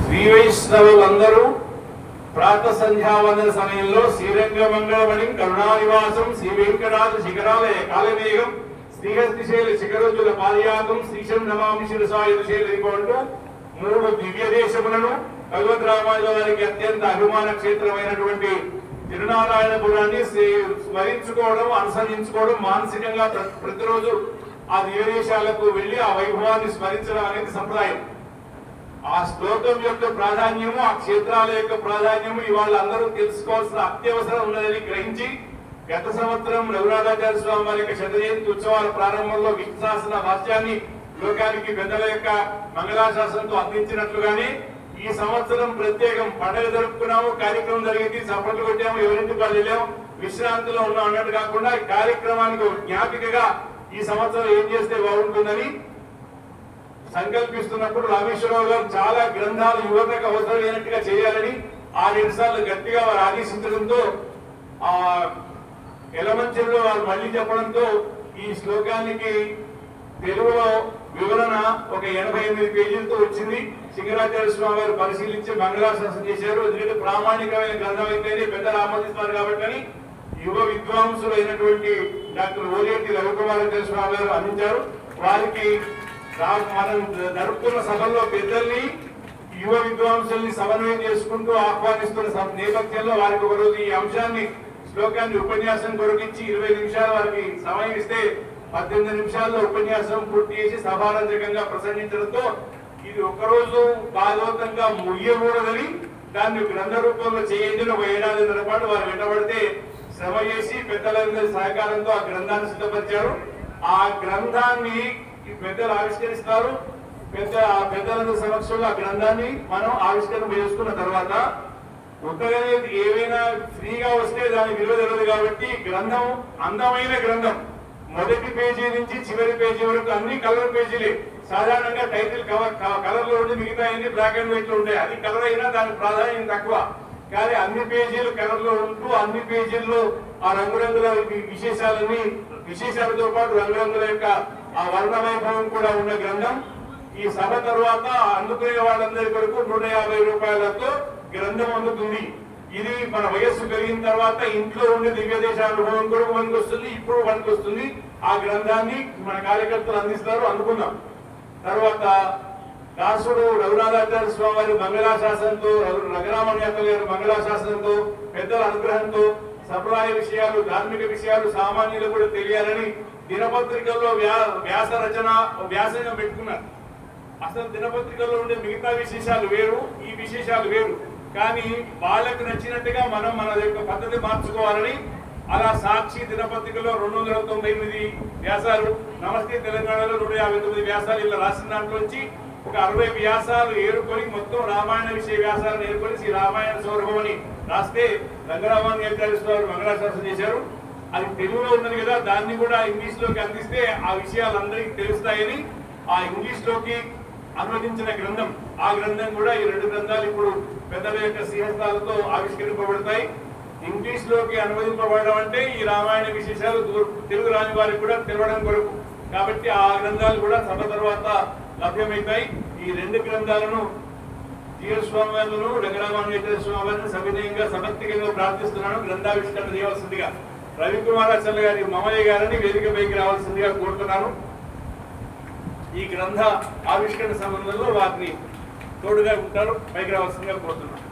శ్రీ వైష్ణవులందరూ ప్రాత సంధ్యావందన సమయంలో శ్రీరంగ మంగళమణి కరుణానివాసం శ్రీ వెంకటాద్రి శిఖరాలయ కాలమేఘం శ్రీహస్తిశైల శిఖరోజుల పాదయాగం శ్రీశం నమామి శిరసాయుధశైలంటూ 3 దివ్య దేశములను భగవద్ రామానుజ వారికి అత్యంత అభిమాన క్షేత్రమైనటువంటి తిరునారాయణపురాన్ని స్మరించుకోవడం, అనుసరించుకోవడం, మానసికంగా ప్రతిరోజు ఆ దివ్య దేశాలకు వెళ్లి ఆ వైభవాన్ని స్మరించడం అనేది సంప్రదాయం. ఆ శ్లోకం యొక్క ప్రాధాన్యము, ఆ క్షేత్రాల యొక్క ప్రాధాన్యము ఇవాళ అందరూ తెలుసుకోవాల్సిన అత్యవసరం ఉన్నదని గ్రహించి గత సంవత్సరం రఘునాథాచార్య స్వామి వారి యొక్క శతజయంతి ఉత్సవాల ప్రారంభంలో విశ్వాసన వాక్యాన్ని లోకానికి పెద్దల యొక్క మంగళాశాసనంతో అందించినట్లుగానే ఈ సంవత్సరం ప్రత్యేకం పండుగ జరుపుకున్నాము, కార్యక్రమం జరిగింది, చప్పట్లు కొట్టాము, ఎవరింటికి వెళ్ళాము, విశ్రాంతిలో ఉన్నాం అన్నట్టు కాకుండా ఈ కార్యక్రమానికి జ్ఞాపికగా ఈ సంవత్సరం ఏం చేస్తే బాగుంటుందని సంకల్పిస్తున్నప్పుడు రామేశ్వరరావు గారు చాలా గ్రంథాలు యువతకు అవసరం లేనట్టుగా చేయాలని 6 సార్లు గట్టిగా వారు ఆదేశించడంతో ఆ ఎలమంచిలో వారు మళ్ళీ చెప్పడంతో ఈ శ్లోకానికి తెలుగులో వివరణ ఒక 88 పేజీలతో వచ్చింది. సింగరాచార్య స్వామి వారు పరిశీలించి మంగళాశాసనం చేశారు. ఎందుకంటే ప్రామాణికమైన గ్రంథం అయితేనే పెద్దలు ఆమోదిస్తారు కాబట్టి యువ విద్వాంసులు అయినటువంటి డాక్టర్ ఓలేటి రవికుమారాచార్య స్వామి గారు అందించారు. వారికి మనం జరుపుతున్న సభల్లో పెద్దల్ని, యువ విద్వాంసుల్ని సమన్వయం చేసుకుంటూ ఆహ్వానిస్తున్న నేపథ్యంలో వారికి ఒకరోజు ఈ అంశాన్ని శ్లోకాన్ని ఉపన్యాసం కొరకించి 20 నిమిషాలు వారికి సమయం ఇస్తే 18 నిమిషాల్లో ఉపన్యాసం పూర్తి చేసి సభారంజకంగా ప్రసంగించడంతో ఇది ఒకరోజు భాగవతంగా ముయ్యకూడదని దాన్ని గ్రంథ రూపంలో చేయండి. ఒక 7 ఏడాదిన్నర పాటు వారు వెంటబడితే శ్రమ చేసి పెద్దలందరి సహకారంతో ఆ గ్రంథాన్ని సిద్ధపరిచారు. ఆ గ్రంథాన్ని పెద్దలు ఆవిష్కరిస్తారు. పెద్దలందరి సమక్షంలో ఆ గ్రంథాన్ని మనం ఆవిష్కరణ చేసుకున్న తర్వాత ఉత్తగానే ఏవైనా ఫ్రీగా వస్తే దాని విలువ తెలియదు కాబట్టి గ్రంథం అందమైన గ్రంథం మొదటి పేజీ నుంచి చివరి పేజీ వరకు అన్ని కలర్ పేజీలే. సాధారణంగా టైటిల్ కలర్ లో ఉండి మిగతా అన్ని బ్లాక్ అండ్ వైట్ లో ఉంటాయి. అది కలర్ అయినా దాని ప్రాధాన్యం తక్కువ. కానీ అన్ని పేజీలు కలర్ లో ఉంటూ అన్ని పేజీల్లో ఆ రంగురంగుల విశేషాలతో పాటు రంగురంగుల యొక్క ఆ వర్ణ వైభవం కూడా ఉన్న గ్రంథం. ఈ సభ తర్వాత అందుకునే వాళ్ళందరి కొరకు 150 రూపాయలతో గ్రంథం అందుతుంది. ఇది మన వయస్సు పెరిగిన తర్వాత ఇంట్లో ఉండే దివ్య దేశ అనుభవం కూడా మనకు వస్తుంది, ఇప్పుడు మనకు వస్తుంది. ఆ గ్రంథాన్ని మన కార్యకర్తలు అందిస్తారు, అనుకుందాం. తర్వాత దాసుడు రఘునాథాచార్య స్వామి వారి మంగళాశాసనంతో, రఘురామణ్యత గారి మంగళాశాసనంతో, పెద్దల అనుగ్రహంతో సంప్రదాయ విషయాలు, ధార్మిక విషయాలు సామాన్యులు కూడా తెలియాలని దినపత్రికల్లో వ్యాసంగా పెట్టుకున్నారు. అసలు దినపత్రికల్లో ఉండే మిగతా విశేషాలు వేరు, ఈ విశేషాలు వేరు. కానీ వాళ్ళకు నచ్చినట్టుగా మనం మన యొక్క పద్ధతి మార్చుకోవాలని అలా సాక్షి దినపత్రికలో 298 వ్యాసాలు, నమస్తే తెలంగాణలో 159 వ్యాసాలు ఇలా రాసిన దాంట్లోంచి ఒక 60 వ్యాసాలు ఏరుకొని మొత్తం రామాయణ విషయ వ్యాసాలను ఏరుకొని శ్రీ రామాయణ సౌరభం అని రాస్తే రంగరామాచార్య స్వామి మంగళాశాసనం చేశారు. అది తెలుగులో ఉన్నది కదా, దాన్ని కూడా ఇంగ్లీష్ లోకి అందిస్తే ఆ విషయాలందరికీ తెలుస్తాయని ఆ ఇంగ్లీష్ లోకి అనువదించిన గ్రంథం. ఆ గ్రంథం కూడా ఈ 2 గ్రంథాలు ఇప్పుడు పెద్దల యొక్క శ్రీహస్తాలతో ఆవిష్కరింపబడతాయి. ఇంగ్లీష్ లోకి అనువదింపబడడం అంటే ఈ రామాయణ విశేషాలు తెలుగు రాని వారికి కూడా తెలవడం కొరకు. కాబట్టి ఆ గ్రంథాలు కూడా సభ తర్వాత లభ్యమవుతాయి. ఈ 2 గ్రంథాలను జీవ స్వామి వారిను రంగరామాచార్య స్వామి వారిని సవినయంగా సమర్థికంగా ప్రార్థిస్తున్నాను. గ్రంథావిష్కరణ చేయవలసిందిగా రవికుమారాచార్య గారి మామయ్య గారిని వేదికపైకి రావాల్సిందిగా కోరుతున్నాను. ఈ గ్రంథ ఆవిష్కరణ సంబంధంలో వారిని తోడుగా ఉంటారు, పైకి రావాల్సిందిగా కోరుతున్నాను.